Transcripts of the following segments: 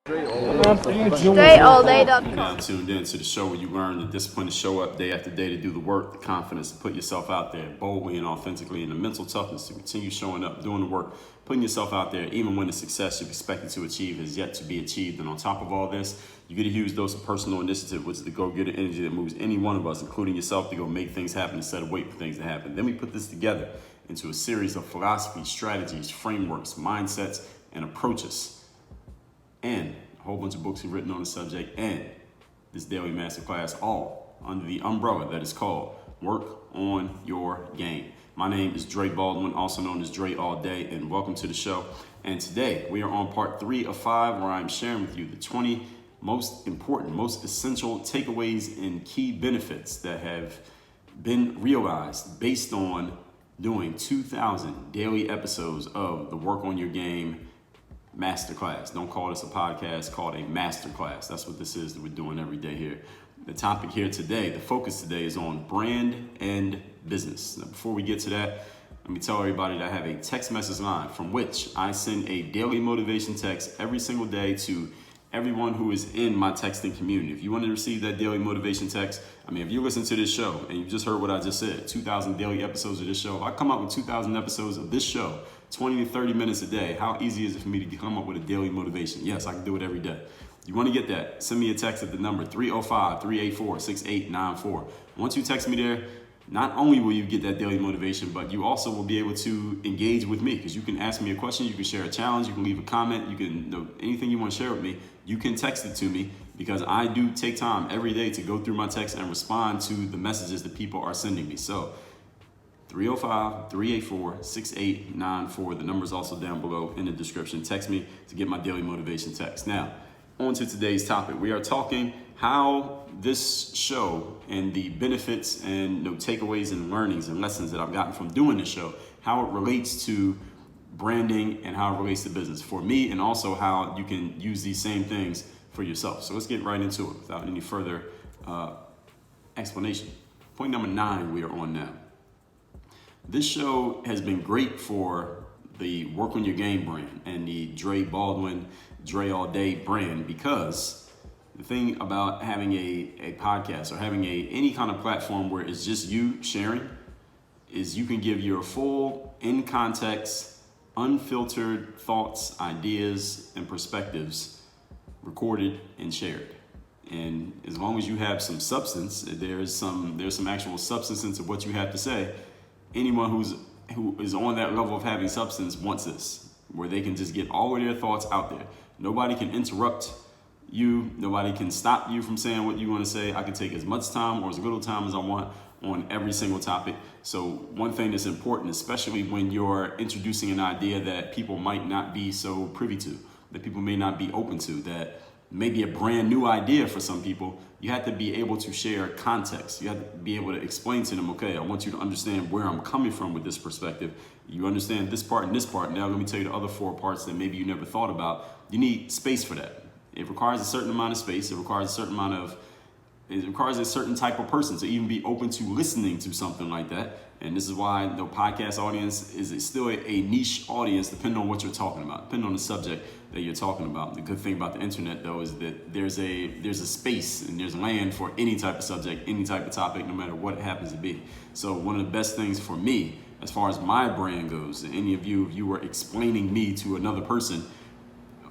DreAllDay.com. You're now tuned in to the show where you learn the discipline to show up day after day, to do the work, the confidence to put yourself out there boldly and authentically, and the mental toughness to continue showing up, doing the work, putting yourself out there, even when the success you're expected to achieve is yet to be achieved. And on top of all this, you get a huge dose of personal initiative, which is the go-getter energy that moves any one of us, including yourself, to go make things happen instead of wait for things to happen. Then we put this together into a series of philosophies, strategies, frameworks, mindsets, and approaches, and a whole bunch of books we've written on the subject, and this daily masterclass, all under the umbrella that is called Work on Your Game. My name is Dre Baldwin, also known as Dre All Day, and welcome to the show. And today we are on part 3 of 5, where I'm sharing with you the 20 most important, most essential takeaways and key benefits that have been realized based on doing 2,000 daily episodes of the Work on Your Game masterclass. Don't call this a podcast, call it a masterclass. That's what this is that we're doing every day here. The topic here today, the focus today, is on brand and business. Now, before we get to that, let me tell everybody that I have a text message line from which I send a daily motivation text every single day to everyone who is in my texting community. If you want to receive that daily motivation text, if you listen to this show and you just heard what I just said, 2,000 daily episodes of this show, if I come out with 2,000 episodes of this show, 20 to 30 minutes a day, how easy is it for me to come up with a daily motivation? Yes, I can do it every day. You want to get that, send me a text at the number 305-384-6894. Once you text me there, not only will you get that daily motivation, but you also will be able to engage with me, because you can ask me a question, you can share a challenge, you can leave a comment, you can anything you want to share with me, you can text it to me, because I do take time every day to go through my text and respond to the messages that people are sending me. So 305-384-6894. The number is also down below in the description. Text me to get my daily motivation text. Now, on to today's topic. We are talking how this show and the benefits and takeaways and learnings and lessons that I've gotten from doing this show, how it relates to branding and how it relates to business for me, and also how you can use these same things for yourself. So let's get right into it without any further explanation. Point number 9 we are on now. This show has been great for the Work on Your Game brand and the Dre Baldwin, Dre All Day brand, because the thing about having a podcast or having any kind of platform where it's just you sharing is you can give your full, in context, unfiltered thoughts, ideas, and perspectives recorded and shared. And as long as you have some substance, there's some actual substance into what you have to say. Anyone who is on that level of having substance wants this, where they can just get all of their thoughts out there. Nobody can interrupt you. Nobody can stop you from saying what you want to say. I can take as much time or as little time as I want on every single topic. So one thing that's important, especially when you're introducing an idea that people might not be so privy to, that people may not be open to, that may be a brand new idea for some people, you have to be able to share context. You have to be able to explain to them, okay, I want you to understand where I'm coming from with this perspective. You understand this part and this part. Now let me tell you the other 4 parts that maybe you never thought about. You need space for that. It requires a certain amount of space. It requires a certain type of person to even be open to listening to something like that. And this is why the podcast audience is still a niche audience, depending on what you're talking about, depending on the subject that you're talking about. The good thing about the internet, though, is that there's a space and there's land for any type of subject, any type of topic, no matter what it happens to be. So one of the best things for me, as far as my brand goes, any of you, if you were explaining me to another person,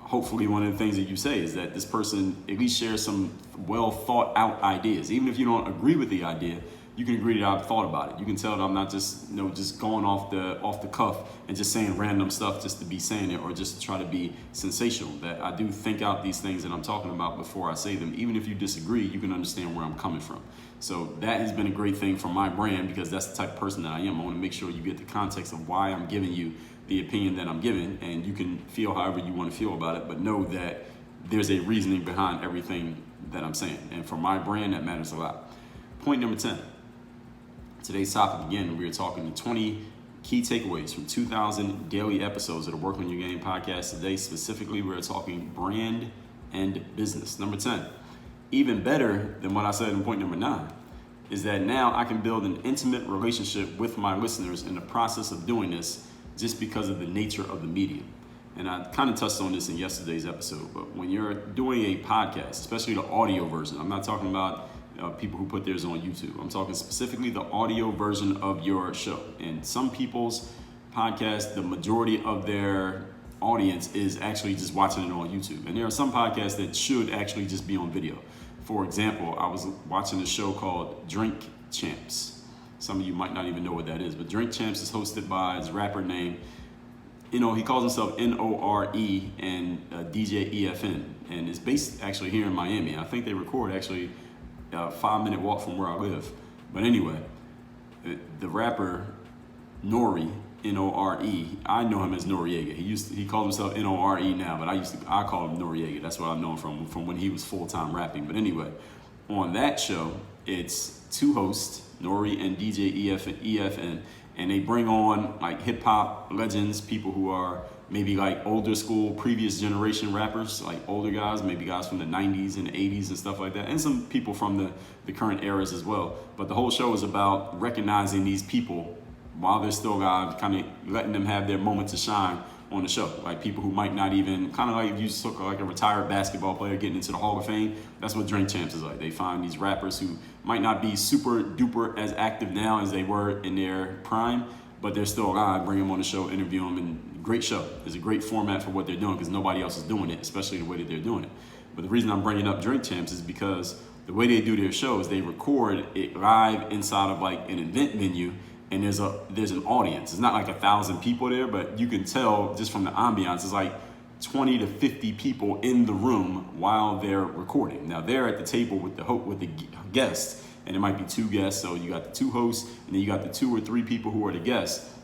hopefully one of the things that you say is that this person at least shares some well thought out ideas. Even if you don't agree with the idea, you can agree that I've thought about it. You can tell that I'm not just going off the cuff and just saying random stuff just to be saying it or just to try to be sensational. That I do think out these things that I'm talking about before I say them. Even if you disagree, you can understand where I'm coming from. So that has been a great thing for my brand, because that's the type of person that I am. I want to make sure you get the context of why I'm giving you the opinion that I'm giving, and you can feel however you want to feel about it, but know that there's a reasoning behind everything that I'm saying. And for my brand, that matters a lot. Point number 10. Today's topic, again, we are talking 20 key takeaways from 2,000 daily episodes of the Work on Your Game podcast. Today, specifically, we're talking brand and business. Number 10, even better than what I said in point number 9, is that now I can build an intimate relationship with my listeners in the process of doing this, just because of the nature of the medium. and I kind of touched on this in yesterday's episode, but when you're doing a podcast, especially the audio version, I'm not talking about people who put theirs on YouTube. I'm talking specifically the audio version of your show. And some people's podcasts, the majority of their audience is actually just watching it on YouTube. And there are some podcasts that should actually just be on video. For example, I was watching a show called Drink Champs. Some of you might not even know what that is, but Drink Champs is hosted by his rapper name, he calls himself Nore and DJ EFN, and it's based actually here in Miami. I think they record actually a 5-minute walk from where I live. But anyway, the rapper Nore, N-O-R-E, I know him as Noriega. He called himself N-O-R-E now, but I call him Noriega. That's what I know him from when he was full-time rapping. But anyway, on that show, it's two hosts, Nore and DJ EFN, and they bring on like hip hop legends, people who are maybe like older school, previous generation rappers, like older guys, maybe guys from the 90s and 80s and stuff like that, and some people from the current eras as well. But the whole show is about recognizing these people while they're still alive, kind of letting them have their moment to shine on the show. Like people who might not even, kind of like if you just look like a retired basketball player getting into the Hall of Fame, that's what Drink Champs is like. They find these rappers who might not be super duper as active now as they were in their prime, but they're still alive, bring them on the show, interview them, and great show. It's a great format for what they're doing because nobody else is doing it, especially the way that they're doing it. But the reason I'm bringing up Drink Champs is because the way they do their shows, they record it live inside of like an event venue, and there's an audience. It's not like 1,000 people there, but you can tell just from the ambiance, it's like 20 to 50 people in the room while they're recording. Now they're at the table with the guests, and it might be two guests. So you got the two hosts, and then you got the 2 or 3 people who are the guests.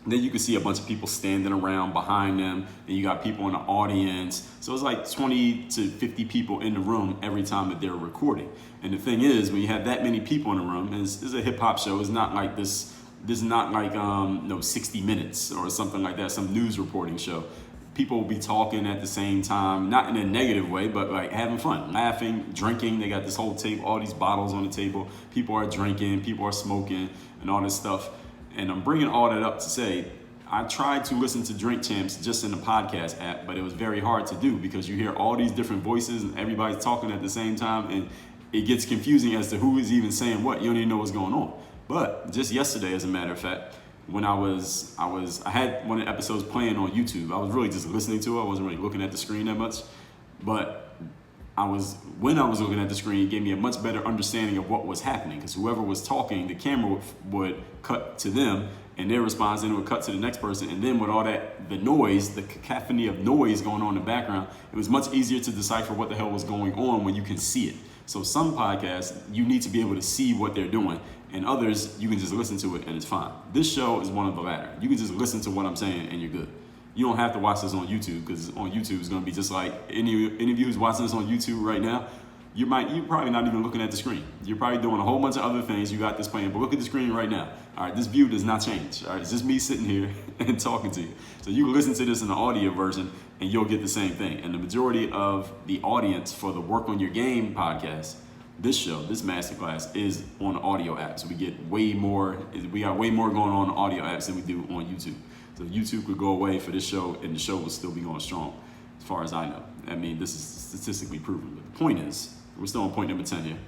And then you can see a bunch of people standing around behind them, and you got people in the audience. So it's like 20 to 50 people in the room every time that they're recording. And the thing is, when you have that many people in the room, and it's a hip hop show, it's not like this is not like 60 Minutes or something like that, some news reporting show. People will be talking at the same time, not in a negative way, but like having fun, laughing, drinking. They got this whole table, all these bottles on the table. People are drinking, people are smoking, and all this stuff. And I'm bringing all that up to say, I tried to listen to Drink Champs just in the podcast app, but it was very hard to do because you hear all these different voices and everybody's talking at the same time, and it gets confusing as to who is even saying what. You don't even know what's going on. But just yesterday, as a matter of fact, when I had one of the episodes playing on YouTube. I was really just listening to it. I wasn't really looking at the screen that much. But when I was looking at the screen, it gave me a much better understanding of what was happening, because whoever was talking, the camera would cut to them, and their response then would cut to the next person. And then with all the noise, the cacophony of noise going on in the background, it was much easier to decipher what the hell was going on when you can see it. So some podcasts, you need to be able to see what they're doing, and others, you can just listen to it and it's fine. This show is one of the latter. You can just listen to what I'm saying and you're good. You don't have to watch this on YouTube, because on YouTube it's going to be just like any of you who's watching this on YouTube right now. You're probably not even looking at the screen. You're probably doing a whole bunch of other things. You got this playing, but look at the screen right now. All right, this view does not change. All right, it's just me sitting here and talking to you. So you can listen to this in the audio version and you'll get the same thing. And the majority of the audience for the Work on Your Game podcast, this show, this masterclass, is on the audio apps. We got way more going on the audio apps than we do on YouTube. So YouTube could go away for this show and the show will still be going strong, as far as I know. I mean, this is statistically proven. But the point is, we're still on point number 10 here.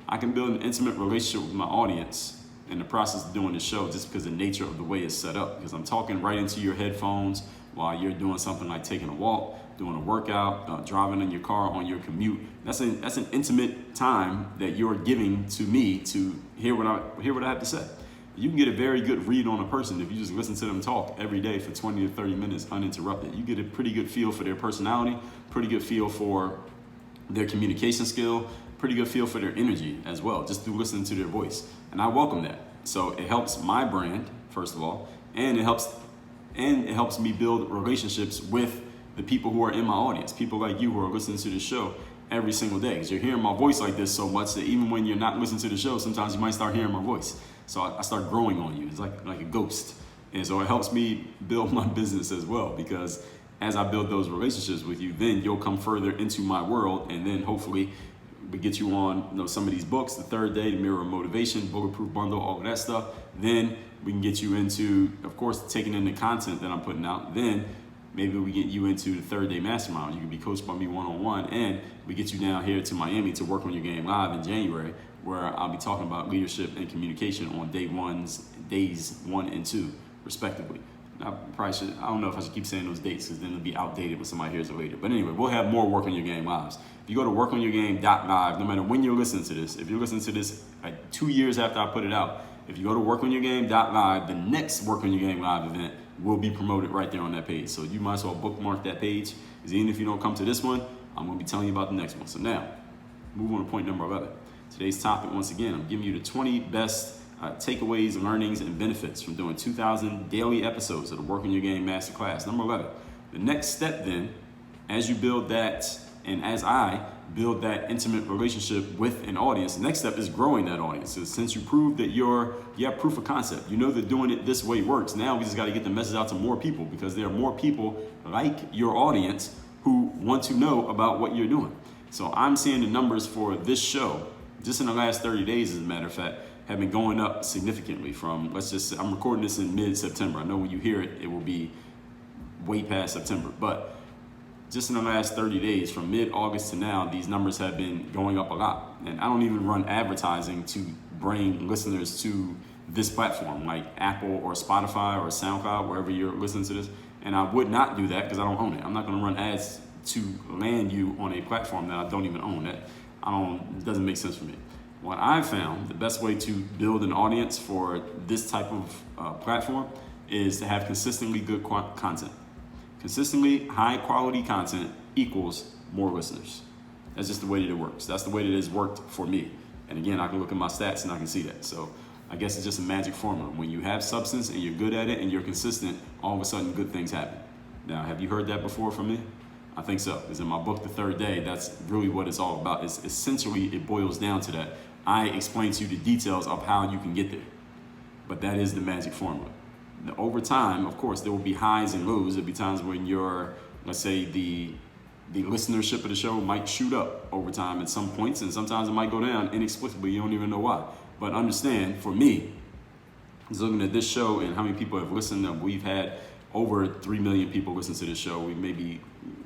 I can build an intimate relationship with my audience in the process of doing the show, just because of the nature of the way it's set up. Because I'm talking right into your headphones while you're doing something like taking a walk, doing a workout, driving in your car on your commute. That's an intimate time that you're giving to me to hear what I have to say. You can get a very good read on a person if you just listen to them talk every day for 20 to 30 minutes uninterrupted. You get a pretty good feel for their personality, pretty good feel for their communication skill, pretty good feel for their energy as well, just through listening to their voice. And I welcome that. So it helps my brand, first of all, and it helps me build relationships with the people who are in my audience, people like you who are listening to the show every single day. Because you're hearing my voice like this so much that even when you're not listening to the show, sometimes you might start hearing my voice. So I start growing on you. It's like a ghost. And so it helps me build my business as well, because as I build those relationships with you, then you'll come further into my world, and then hopefully we get you on some of these books, the Third Day, the Mirror of Motivation, Bulletproof Bundle, all of that stuff. Then we can get you into, of course, taking in the content that I'm putting out. Then Maybe we get you into the 3rd Day Mastermind. You can be coached by me one-on-one, and we get you down here to Miami to work on your game live in January, where I'll be talking about leadership and communication on days 1 and 2, respectively. I probably should, I don't know if I should keep saying those dates because then it'll be outdated when somebody hears it later. But anyway, we'll have more Work on Your Game lives. If you go to workonyourgame.live, no matter when you're listening to this, if you're listening to this like 2 years after I put it out, if you go to workonyourgame.live, the next Work on Your Game live event will be promoted right there on that page. So you might as well bookmark that page, because even if you don't come to this one, I'm going to be telling you about the next one. So now, move on to point number 11. Today's topic, once again, I'm giving you the 20 best takeaways, learnings, and benefits from doing 2,000 daily episodes of the Work on Your Game Masterclass. Number 11. The next step then, as you build that, and as I build that intimate relationship with an audience, the next step is growing that audience. So since you proved that you have proof of concept, you know that doing it this way works, now we just got to get the message out to more people, because there are more people like your audience who want to know about what you're doing. So I'm seeing the numbers for this show, just in the last 30 days, as a matter of fact, have been going up significantly from, let's just say, I'm recording this in mid-September. I know when you hear it, it will be way past September. But just in the last 30 days, from mid-August to now, these numbers have been going up a lot. And I don't even run advertising to bring listeners to this platform, like Apple or Spotify or SoundCloud, wherever you're listening to this. And I would not do that because I don't own it. I'm not going to run ads to land you on a platform that I don't even own. It doesn't make sense for me. What I've found, the best way to build an audience for this type of platform is to have consistently good content. Consistently high quality content equals more listeners. That's just the way that it works. That's the way that it has worked for me. And again, I can look at my stats and I can see that. So I guess it's just a magic formula. When you have substance and you're good at it and you're consistent, all of a sudden good things happen. Now, have you heard that before from me? I think so. Because in my book, The Third Day, that's really what it's all about. It's essentially, it boils down to that. I explain to you the details of how you can get there. But that is the magic formula. Now, over time, of course, there will be highs and lows. There'll be times when let's say the listenership of the show might shoot up over time at some points, and sometimes it might go down inexplicably. You don't even know why. But understand, for me, just looking at this show and how many people have listened, we've had over 3 million people listen to this show. We may be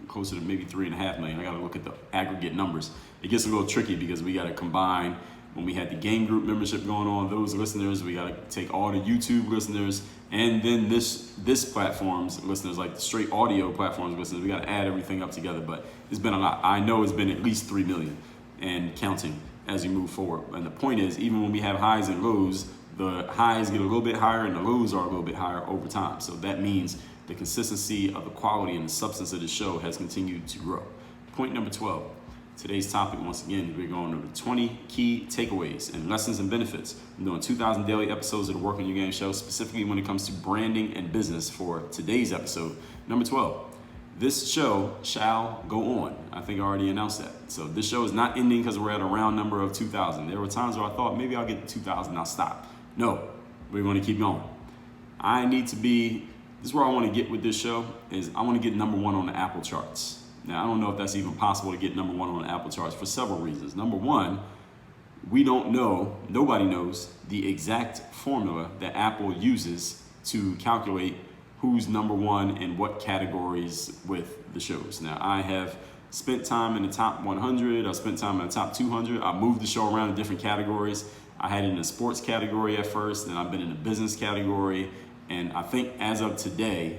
closer to maybe 3.5 million. I got to look at the aggregate numbers. It gets a little tricky because we got to combine. When we had the game group membership going on, those listeners, we got to take all the YouTube listeners, and then this platform's listeners, like the straight audio platforms listeners, we got to add everything up together. But it's been a lot. I know it's been at least 3 million and counting as we move forward. And the point is, even when we have highs and lows, the highs get a little bit higher and the lows are a little bit higher over time. So that means the consistency of the quality and the substance of the show has continued to grow. Point number 12. Today's topic, once again, we're going over 20 key takeaways and lessons and benefits. I'm doing 2,000 daily episodes of the Work on Your Game show, specifically when it comes to branding and business for today's episode. Number 12, this show shall go on. I think I already announced that. So this show is not ending because we're at a round number of 2,000. There were times where I thought maybe I'll get to 2,000 and I'll stop. No, we're going to keep going. This is where I want to get with this show, is I want to get number 1 on the Apple charts. Now, I don't know if that's even possible to get number 1 on the Apple charts for several reasons. Number 1, nobody knows the exact formula that Apple uses to calculate who's number 1 in what categories with the shows. Now, I have spent time in the top 100. I've spent time in the top 200. I moved the show around in different categories. I had it in the sports category at first, then I've been in the business category. And I think as of today,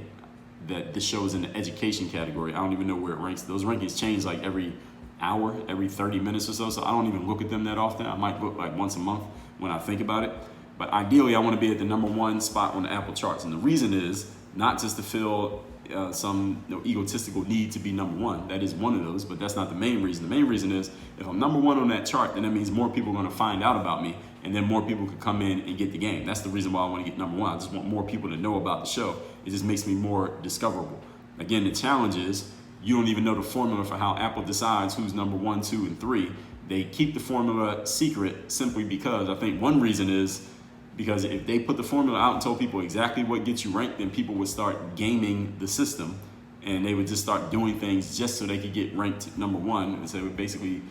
that this show is in the education category. I don't even know where it ranks. Those rankings change like every hour, every 30 minutes or so I don't even look at them that often. I might look like once a month when I think about it. But ideally, I want to be at the number 1 spot on the Apple charts. And the reason is not just to fill some egotistical need to be number 1. That is one of those, but that's not the main reason. The main reason is if I'm number 1 on that chart, then that means more people are going to find out about me, and then more people could come in and get the game. That's the reason why I want to get number 1. I just want more people to know about the show. It just makes me more discoverable. Again, the challenge is you don't even know the formula for how Apple decides who's number 1, 2, and 3. They keep the formula secret simply because I think one reason is because if they put the formula out and told people exactly what gets you ranked, then people would start gaming the system and they would just start doing things just so they could get ranked number 1. And so basically,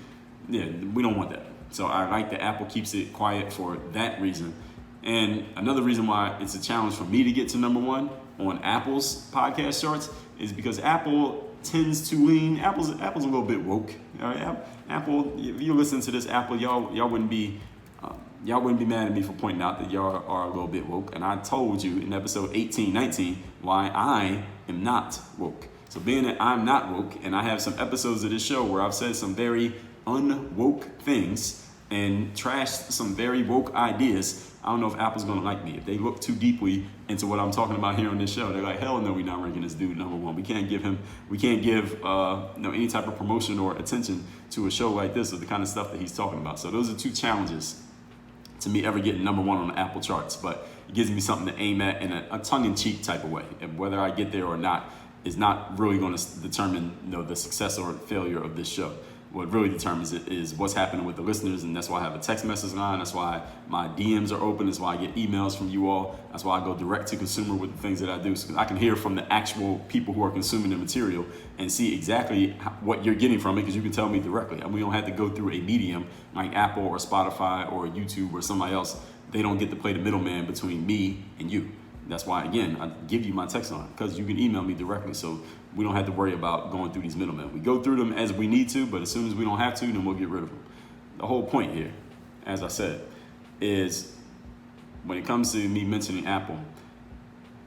we don't want that. So I like that Apple keeps it quiet for that reason. And another reason why it's a challenge for me to get to number 1 on Apple's podcast charts is because Apple tends to lean. Apple's a little bit woke. All right? Apple, if you listen to this, Apple, y'all wouldn't be mad at me for pointing out that y'all are a little bit woke. And I told you in episode 18, 19 why I am not woke. So being that I'm not woke, and I have some episodes of this show where I've said some very unwoke things and trashed some very woke ideas, I don't know if Apple's gonna like me. If they look too deeply into what I'm talking about here on this show, they're like, hell no, we're not ranking this dude number one. We can't give any type of promotion or attention to a show like this or the kind of stuff that he's talking about. So those are two challenges to me ever getting number one on the Apple charts, but it gives me something to aim at in a tongue-in-cheek type of way. And whether I get there or not is not really going to determine the success or failure of this show. What really determines it is what's happening with the listeners, and that's why I have a text message line. That's why my DMs are open. That's why I get emails from you all. That's why I go direct to consumer with the things that I do, so I can hear from the actual people who are consuming the material and see exactly what you're getting from it, because you can tell me directly. And we don't have to go through a medium like Apple or Spotify or YouTube or somebody else. They don't get to play the middleman between me and you. That's why, again, I give you my text line, because you can email me directly. So we don't have to worry about going through these middlemen. We go through them as we need to, but as soon as we don't have to, then we'll get rid of them. The whole point here, as I said, is when it comes to me mentioning Apple,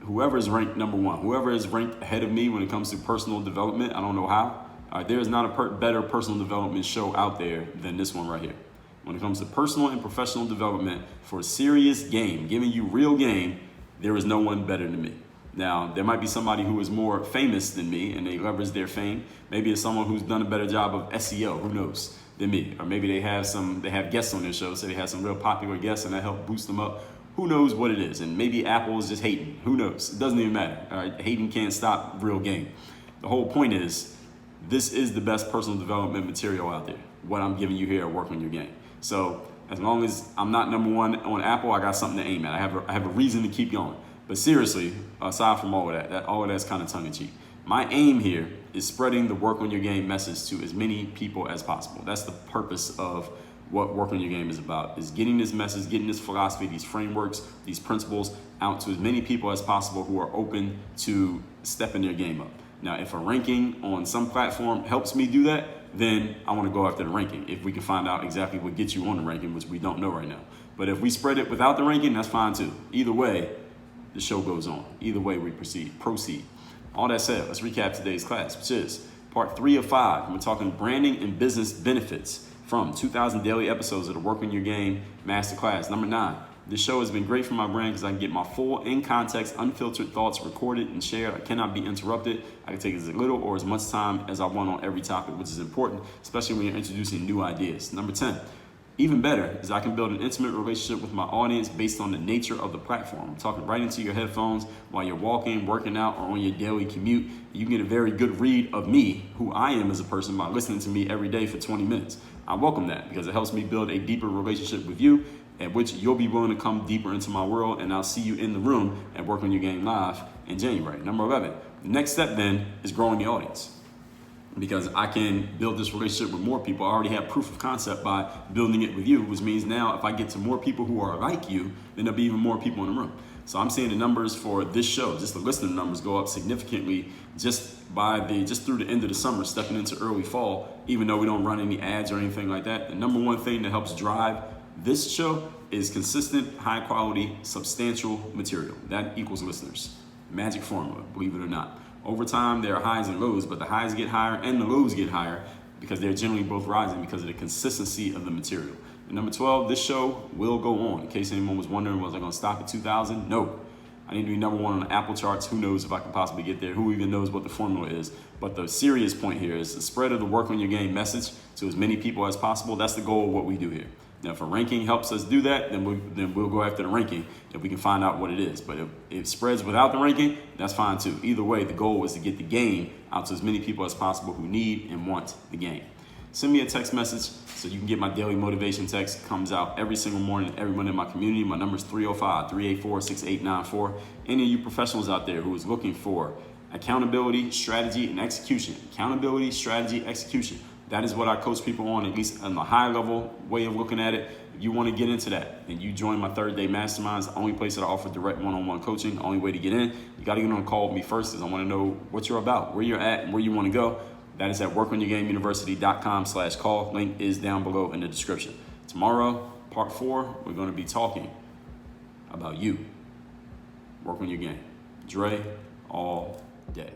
whoever is ranked number one, whoever is ranked ahead of me when it comes to personal development, I don't know how. There is not a better personal development show out there than this one right here. When it comes to personal and professional development for serious game, giving you real game, there is no one better than me. Now, there might be somebody who is more famous than me and they leverage their fame. Maybe it's someone who's done a better job of SEO, who knows, than me. Or maybe they have guests on their show, so they have some real popular guests and that help boost them up. Who knows what it is? And maybe Apple is just hating. Who knows? It doesn't even matter. All right? Hating can't stop real game. The whole point is, this is the best personal development material out there. What I'm giving you here at Work on Your Game. So as long as I'm not number one on Apple, I got something to aim at. I have a reason to keep going. But seriously, aside from all of that all of that's kind of tongue-in-cheek. My aim here is spreading the Work on Your Game message to as many people as possible. That's the purpose of what Work on Your Game is about, is getting this message, getting this philosophy, these frameworks, these principles out to as many people as possible who are open to stepping their game up. Now, if a ranking on some platform helps me do that, then I want to go after the ranking. If we can find out exactly what gets you on the ranking, which we don't know right now. But if we spread it without the ranking, that's fine too. Either way, the show goes on. Either way, we proceed. All that said, let's recap today's class, which is part 3 of 5. We're talking branding and business benefits from 2,000 daily episodes of the Work on Your Game Masterclass. Number 9. This show has been great for my brand because I can get my full, in-context, unfiltered thoughts recorded and shared. I cannot be interrupted. I can take as little or as much time as I want on every topic, which is important, especially when you're introducing new ideas. Number 10. Even better is I can build an intimate relationship with my audience based on the nature of the platform. I'm talking right into your headphones while you're walking, working out, or on your daily commute. You can get a very good read of me, who I am as a person, by listening to me every day for 20 minutes. I welcome that because it helps me build a deeper relationship with you, at which you'll be willing to come deeper into my world, and I'll see you in the room at Work on Your Game Live in January. Number 11. The next step then is growing the audience, because I can build this relationship with more people. I already have proof of concept by building it with you, which means now if I get to more people who are like you, then there'll be even more people in the room. So I'm seeing the numbers for this show, just the listener numbers, go up significantly just through the end of the summer, stepping into early fall, even though we don't run any ads or anything like that. The number one thing that helps drive this show is consistent, high quality, substantial material. That equals listeners. Magic formula, believe it or not. Over time, there are highs and lows, but the highs get higher and the lows get higher because they're generally both rising because of the consistency of the material. And number 12, this show will go on. In case anyone was wondering, was I going to stop at 2,000? No. I need to be number one on the Apple charts. Who knows if I can possibly get there? Who even knows what the formula is? But the serious point here is the spread of the Work on Your Game message to as many people as possible. That's the goal of what we do here. Now, if a ranking helps us do that, then we'll go after the ranking if we can find out what it is. But if it spreads without the ranking, that's fine too. Either way, the goal is to get the game out to as many people as possible who need and want the game. Send me a text message so you can get my daily motivation text. It comes out every single morning, everyone in my community. My number is 305-384-6894. Any of you professionals out there who is looking for accountability, strategy, and execution. Accountability, strategy, execution. That is what I coach people on, at least on the high level way of looking at it. If you want to get into that and you join my 3rd day masterminds, the only place that I offer direct one-on-one coaching, the only way to get in, you got to get on a call with me first because I want to know what you're about, where you're at, and where you want to go. That is at workonyourgameuniversity.com/call. Link is down below in the description. Tomorrow, part 4, we're going to be talking about you. Work on your game. Dre all day.